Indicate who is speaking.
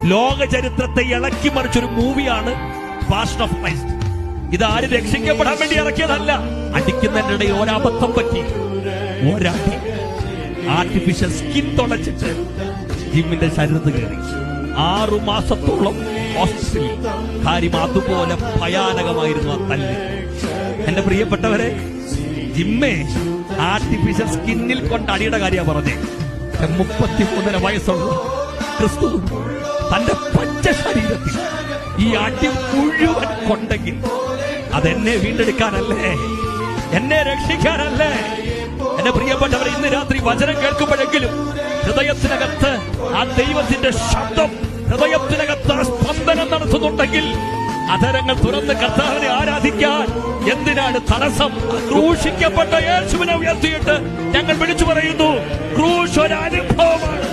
Speaker 1: ലോക ചരിത്രത്തെ ഇളക്കി മറിച്ചൊരു മൂവിയാണ് പാഷൻ ഓഫ് ക്രൈസ്റ്റ്. ഇത് ആരും രക്ഷിക്കപ്പെടാൻ വേണ്ടി ഇറക്കിയതല്ല. അടിക്കുന്നതിനിടെ ഒരബദ്ധം പറ്റി, ഒരടി ആർട്ടിഫിഷ്യൽ സ്കിൻ തുളച്ചിട്ട് ജിമ്മിന്റെ ശരീരത്ത് കയറി. 6 മാസത്തോളം ഹോസ്പിറ്റലിൽ. കാര്യം അതുപോലെ ഭയാനകമായിരുന്നു ആ തല്ല്. എന്റെ പ്രിയപ്പെട്ടവരെ, ജിമ്മേ ആർട്ടിഫിഷ്യൽ സ്കിന്നിൽ കൊണ്ട് അടിയുടെ കാര്യമാണ് പറഞ്ഞേ. 33 വയസ്സുള്ള ക്രിസ്തു തന്റെ പച്ച ശരീരത്തിൽ ഈ അടി മുഴുവൻ കൊണ്ടെങ്കിൽ അതെന്നെ വീണ്ടെടുക്കാനല്ലേ, എന്നെ രക്ഷിക്കാനല്ലേ? എന്റെ പ്രിയപ്പെട്ടവരെ, ഇന്ന് രാത്രി വചനം കേൾക്കുമ്പോഴെങ്കിലും ഹൃദയത്തിനകത്ത് ആ ദൈവത്തിന്റെ ശബ്ദം ഹൃദയത്തിനകത്ത് സ്പന്ദനം നടത്തുന്നുണ്ടെങ്കിൽ അധരങ്ങൾ തുറന്ന് കർത്താവിനെ ആരാധിക്കാൻ എന്തിനാണ് തടസ്സം? ക്രൂശിക്കപ്പെട്ട യേശുവിനെ ഉയർത്തിയിട്ട് ഞങ്ങൾ വിളിച്ചു പറയുന്നു, ക്രൂശ് ഒരു അനുഭവമാണ്.